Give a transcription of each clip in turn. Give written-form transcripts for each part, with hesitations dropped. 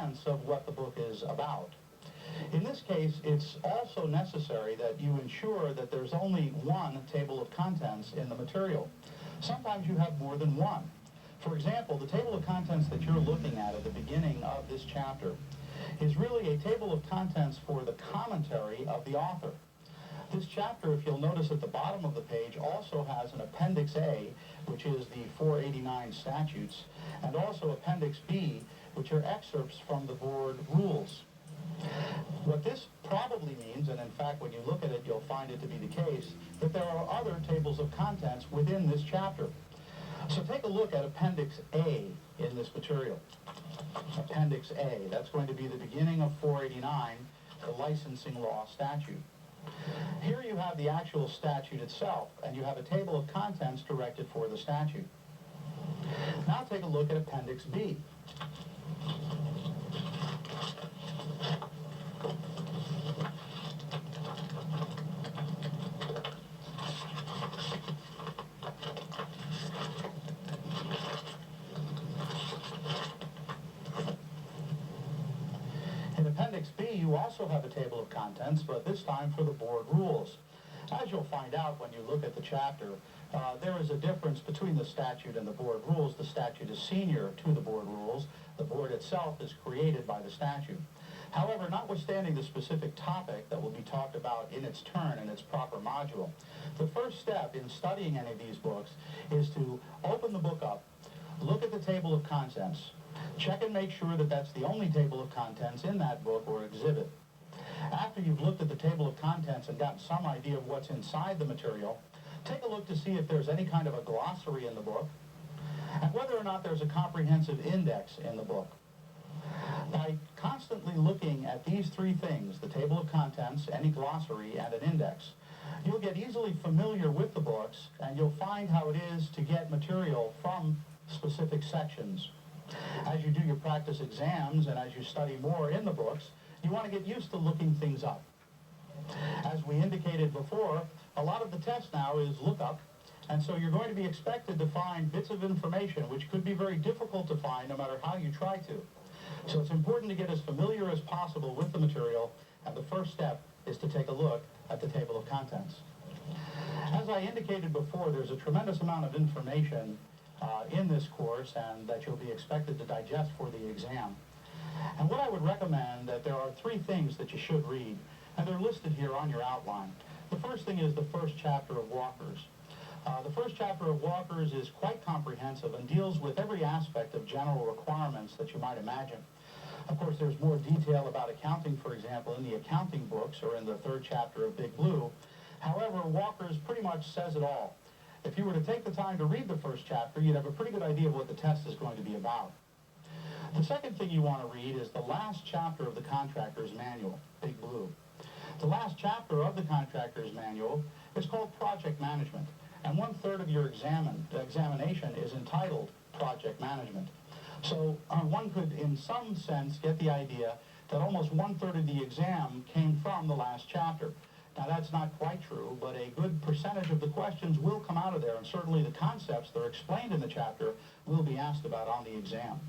sense of what the book is about. In this case, it's also necessary that you ensure that there's only one table of contents in the material. Sometimes you have more than one. For example, the table of contents that you're looking at the beginning of this chapter is really a table of contents for the commentary of the author. This chapter, if you'll notice at the bottom of the page, also has an Appendix A, which is the 489 statutes, and also Appendix B, which are excerpts from the board rules. What this probably means, and in fact when you look at it you'll find it to be the case, that there are other tables of contents within this chapter. So take a look at Appendix A in this material. Appendix A, that's going to be the beginning of 489, the licensing law statute. Here you have the actual statute itself, and you have a table of contents directed for the statute. Now take a look at Appendix B. In Appendix B, you also have a table of contents, but this time for the board rules. As you'll find out when you look at the chapter, there is a difference between the statute and the board rules. The statute is senior to the board rules. The board itself is created by the statute. However, notwithstanding the specific topic that will be talked about in its turn in its proper module, the first step in studying any of these books is to open the book up, look at the table of contents, check and make sure that that's the only table of contents in that book or exhibit. After you've looked at the table of contents and gotten some idea of what's inside the material, take a look to see if there's any kind of a glossary in the book, and whether or not there's a comprehensive index in the book. By constantly looking at these three things, the table of contents, any glossary, and an index, you'll get easily familiar with the books, and you'll find how it is to get material from specific sections. As you do your practice exams and as you study more in the books, you want to get used to looking things up. As we indicated before, a lot of the test now is lookup, and so you're going to be expected to find bits of information which could be very difficult to find no matter how you try to. So it's important to get as familiar as possible with the material, and the first step is to take a look at the table of contents. As I indicated before, there's a tremendous amount of information in this course and that you'll be expected to digest for the exam. And what I would recommend that there are three things that you should read, and they're listed here on your outline. The first thing is the first chapter of Walker's. The first chapter of Walker's is quite comprehensive and deals with every aspect of general requirements that you might imagine. Of course, there's more detail about accounting, for example, in the accounting books or in the third chapter of Big Blue. However, Walker's pretty much says it all. If you were to take the time to read the first chapter, you'd have a pretty good idea of what the test is going to be about. The second thing you want to read is the last chapter of the Contractor's Manual, Big Blue. The last chapter of the Contractor's Manual is called Project Management, and 1/3 of your examination is entitled Project Management. So one could, in some sense, get the idea that almost 1/3 of the exam came from the last chapter. Now that's not quite true, but a good percentage of the questions will come out of there, and certainly the concepts that are explained in the chapter will be asked about on the exam.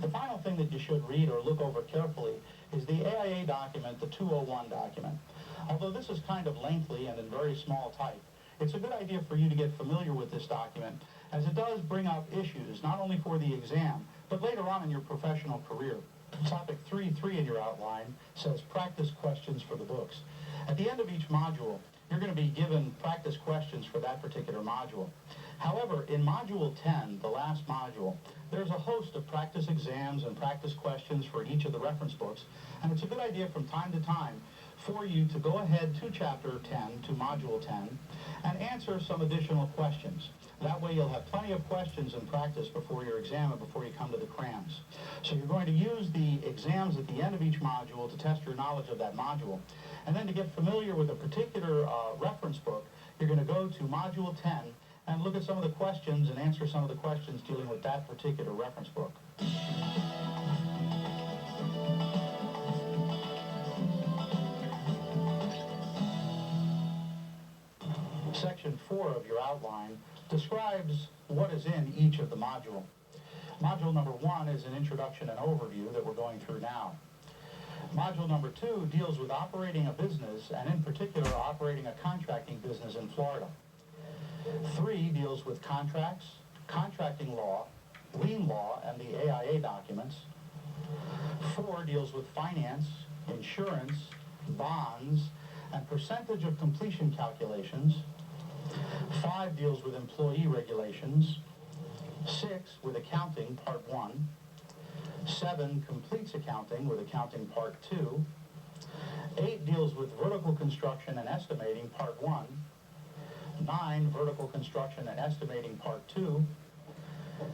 The final thing that you should read or look over carefully is the AIA document, the 201 document. Although this is kind of lengthy and in very small type, it's a good idea for you to get familiar with this document, as it does bring up issues not only for the exam, but later on in your professional career. Topic 3.3 in your outline says practice questions for the books. At the end of each module, you're going to be given practice questions for that particular module. However, in Module 10, the last module, there's a host of practice exams and practice questions for each of the reference books, and it's a good idea from time to time for you to go ahead to Chapter 10, to Module 10, and answer some additional questions. That way you'll have plenty of questions in practice before your exam and before you come to the crayons. So you're going to use the exams at the end of each module to test your knowledge of that module. And then to get familiar with a particular reference book, you're going to go to Module 10 and look at some of the questions and answer some of the questions dealing with that particular reference book. Section 4 of your outline describes what is in each of the module. Module number 1 is an introduction and overview that we're going through now. Module number 2 deals with operating a business, and in particular operating a contracting business in Florida. 3 deals with contracts, contracting law, lien law, and the AIA documents. 4 deals with finance, insurance, bonds, and percentage of completion calculations. 5 deals with employee regulations. 6 with accounting, part 1. 7 completes accounting with accounting, part 2. 8 deals with vertical construction and estimating, part 1. 9 vertical construction and estimating, part 2.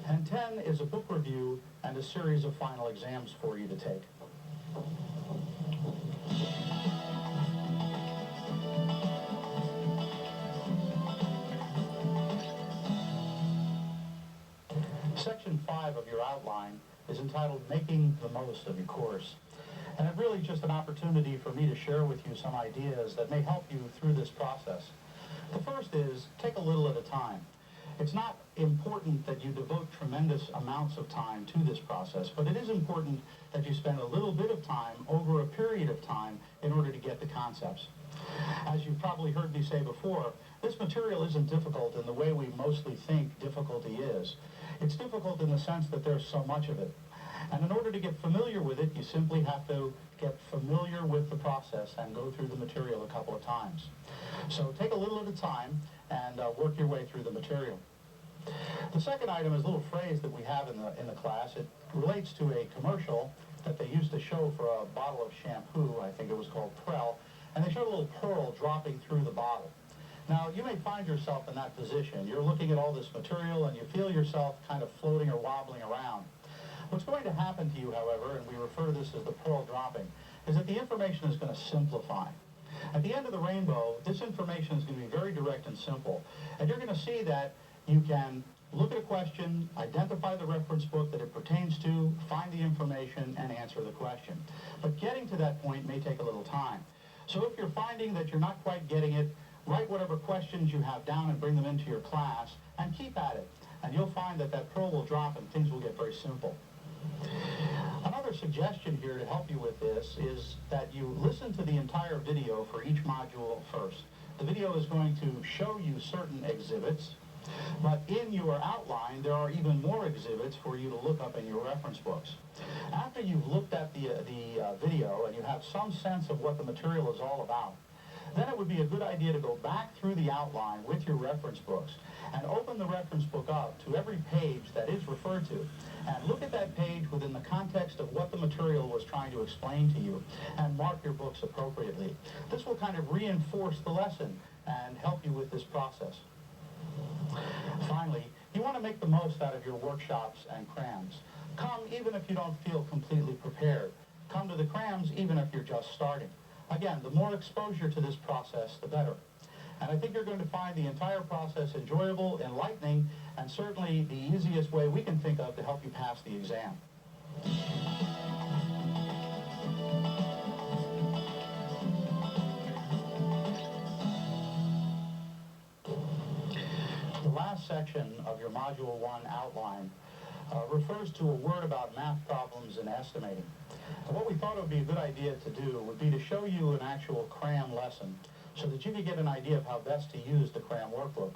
And 10 is a book review and a series of final exams for you to take. Section 5 of your outline is entitled Making the Most of Your Course. And it's really just an opportunity for me to share with you some ideas that may help you through this process. The first is, take a little at a time. It's not important that you devote tremendous amounts of time to this process, but it is important that you spend a little bit of time over a period of time in order to get the concepts. As you've probably heard me say before, this material isn't difficult in the way we mostly think difficulty is. It's difficult in the sense that there's so much of it. And in order to get familiar with it, you simply have to get familiar with the process and go through the material a couple of times. So take a little at a time and work your way through the material. The second item is a little phrase that we have in the class. It relates to a commercial that they used to show for a bottle of shampoo. I think it was called Prel. And they showed a little pearl dropping through the bottle. Now, you may find yourself in that position. You're looking at all this material and you feel yourself kind of floating or wobbling around. What's going to happen to you, however, and we refer to this as the pearl dropping, is that the information is going to simplify. At the end of the rainbow, this information is going to be very direct and simple. And you're going to see that you can look at a question, identify the reference book that it pertains to, find the information, and answer the question. But getting to that point may take a little time. So if you're finding that you're not quite getting it, write whatever questions you have down and bring them into your class, and keep at it. And you'll find that that pearl will drop and things will get very simple. Another suggestion here to help you with this is that you listen to the entire video for each module first. The video is going to show you certain exhibits, but in your outline there are even more exhibits for you to look up in your reference books. After you've looked at the video and you have some sense of what the material is all about, then it would be a good idea to go back through the outline with your reference books and open the reference book up to every page that is referred to and look at that page within the context of what the material was trying to explain to you and mark your books appropriately. This will kind of reinforce the lesson and help you with this process. Finally, you want to make the most out of your workshops and crams. Come even if you don't feel completely prepared. Come to the crams even if you're just starting. Again, the more exposure to this process, the better. And I think you're going to find the entire process enjoyable, enlightening, and certainly the easiest way we can think of to help you pass the exam. The last section of your Module 1 outline refers to a word about math problems and estimating. And what we thought it would be a good idea to do would be to show you an actual cram lesson so that you could get an idea of how best to use the cram workbook.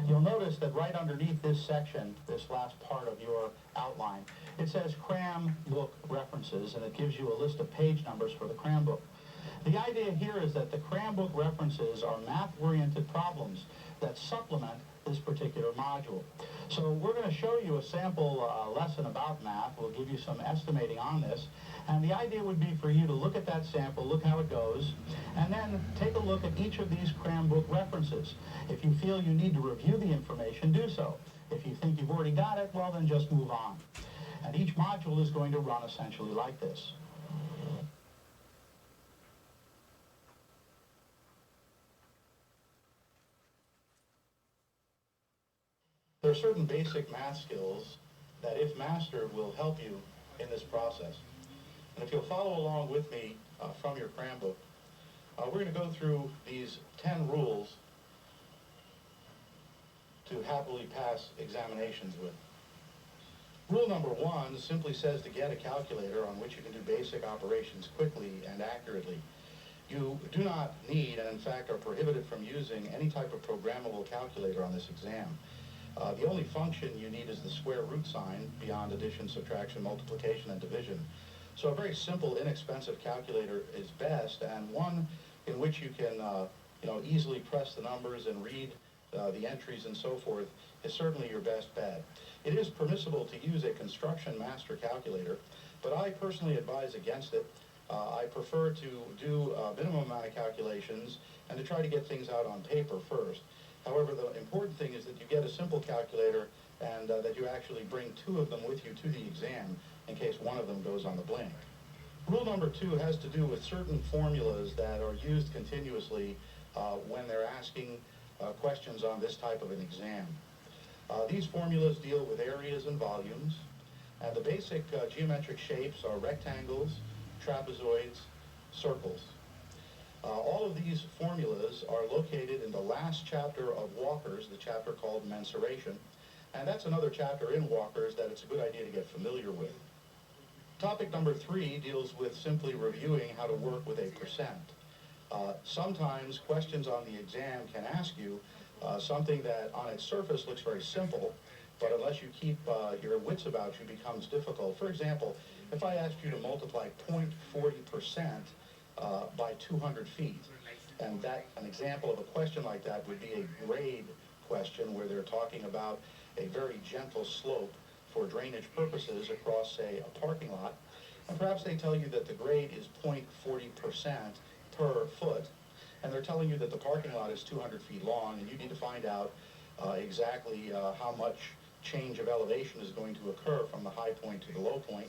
You'll notice that right underneath this section, this last part of your outline, it says cram book references, and it gives you a list of page numbers for the cram book. The idea here is that the cram book references are math-oriented problems that supplement this particular module. So we're going to show you a sample lesson about math. We'll give you some estimating on this. And the idea would be for you to look at that sample, look how it goes, and then take a look at each of these cram book references. If you feel you need to review the information, do so. If you think you've already got it, well then just move on. And each module is going to run essentially like this. There are certain basic math skills that, if mastered, will help you in this process. And if you'll follow along with me from your cram book, we're going to go through these 10 rules to happily pass examinations with. Rule number 1 simply says to get a calculator on which you can do basic operations quickly and accurately. You do not need, and in fact are prohibited from using, any type of programmable calculator on this exam. The only function you need is the square root sign beyond addition, subtraction, multiplication, and division. So a very simple, inexpensive calculator is best, and one in which you can easily press the numbers and read the entries and so forth is certainly your best bet. It is permissible to use a construction master calculator, but I personally advise against it. I prefer to do a minimum amount of calculations and to try to get things out on paper first. However, the important thing is that you get a simple calculator and that you actually bring 2 of them with you to the exam in case one of them goes on the blank. Rule number 2 has to do with certain formulas that are used continuously when they're asking questions on this type of an exam. These formulas deal with areas and volumes, and the basic geometric shapes are rectangles, trapezoids, circles. All of these formulas are located in the last chapter of Walker's, the chapter called mensuration, and that's another chapter in Walker's that it's a good idea to get familiar with. Topic number 3 deals with simply reviewing how to work with a percent. Sometimes questions on the exam can ask you something that on its surface looks very simple, but unless you keep your wits about you becomes difficult. For example, if I asked you to multiply 0.40% by 200 feet, and an example of a question like that would be a grade question where they're talking about a very gentle slope for drainage purposes across, say, a parking lot, and perhaps they tell you that the grade is 0.40% per foot, and they're telling you that the parking lot is 200 feet long, and you need to find out exactly how much change of elevation is going to occur from the high point to the low point.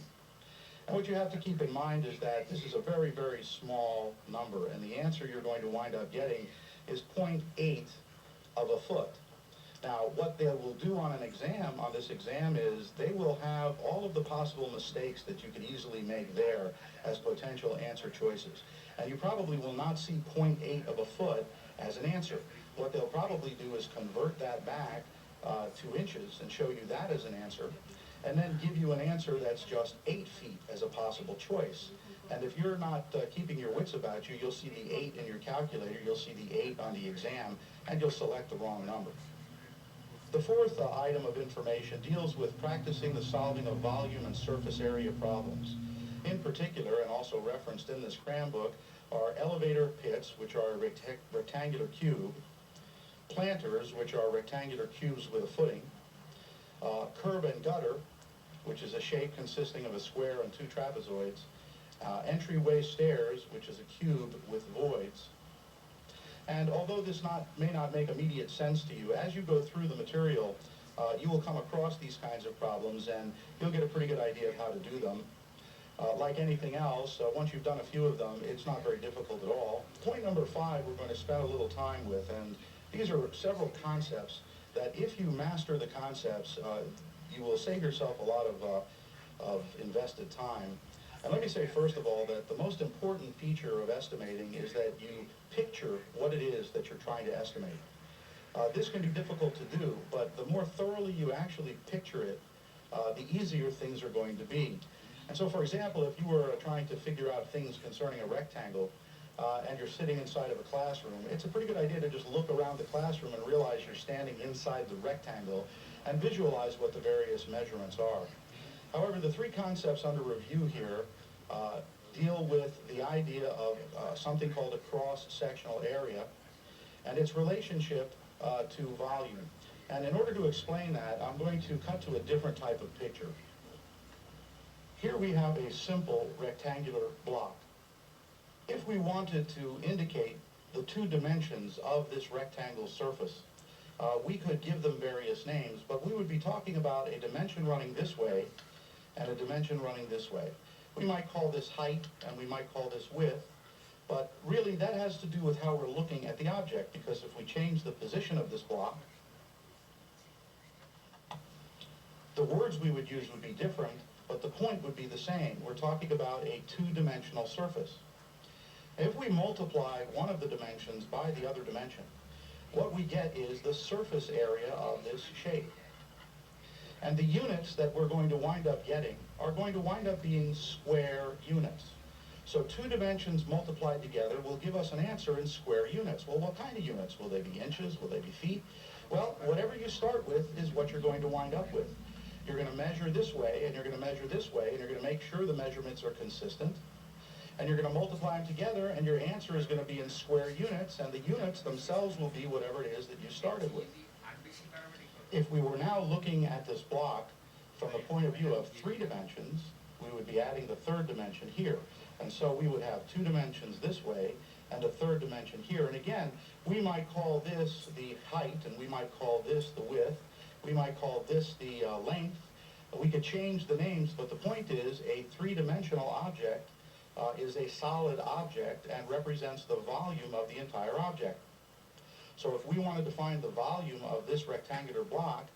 And what you have to keep in mind is that this is a very, very small number, and the answer you're going to wind up getting is 0.8 of a foot. Now, what they will do on this exam is they will have all of the possible mistakes that you could easily make there as potential answer choices. And you probably will not see 0.8 of a foot as an answer. What they'll probably do is convert that back to inches and show you that as an answer, and then give you an answer that's just 8 feet as a possible choice. And if you're not keeping your wits about you, you'll see the 8 in your calculator, you'll see the 8 on the exam, and you'll select the wrong number. The fourth item of information deals with practicing the solving of volume and surface area problems. In particular, and also referenced in this cram book, are elevator pits, which are a rectangular cube, planters, which are rectangular cubes with a footing, curb and gutter, which is a shape consisting of a square and 2 trapezoids, entryway stairs, which is a cube with voids. And although this may not make immediate sense to you, as you go through the material, you will come across these kinds of problems, and you'll get a pretty good idea of how to do them. Like anything else, once you've done a few of them, it's not very difficult at all. Point number 5 we're going to spend a little time with, and these are several concepts that if you master the concepts, you will save yourself a lot of invested time. And let me say, first of all, that the most important feature of estimating is that you picture what it is that you're trying to estimate. This can be difficult to do, but the more thoroughly you actually picture it, the easier things are going to be. And so, for example, if you were trying to figure out things concerning a rectangle, and you're sitting inside of a classroom, it's a pretty good idea to just look around the classroom and realize you're standing inside the rectangle and visualize what the various measurements are. However, the 3 concepts under review here deal with the idea of something called a cross-sectional area and its relationship to volume. And in order to explain that, I'm going to cut to a different type of picture. Here we have a simple rectangular block. If we wanted to indicate the 2 dimensions of this rectangle surface, we could give them various names, but we would be talking about a dimension running this way and a dimension running this way. We might call this height and we might call this width, but really that has to do with how we're looking at the object, because if we change the position of this block, the words we would use would be different, but the point would be the same. We're talking about a 2-dimensional surface. If we multiply one of the dimensions by the other dimension, what we get is the surface area of this shape. And the units that we're going to wind up getting are going to wind up being square units. So 2 dimensions multiplied together will give us an answer in square units. Well, what kind of units? Will they be inches? Will they be feet? Well, whatever you start with is what you're going to wind up with. You're going to measure this way, and you're going to measure this way, and you're going to make sure the measurements are consistent. And you're going to multiply them together, and your answer is going to be in square units, and the units themselves will be whatever it is that you started with. If we were now looking at this block from the point of view of 3 dimensions, we would be adding the 3rd dimension here. And so we would have 2 dimensions this way and a 3rd dimension here. And again, we might call this the height, and we might call this the width. We might call this the length. We could change the names, but the point is a 3-dimensional object is a solid object and represents the volume of the entire object. So if we wanted to find the volume of this rectangular block,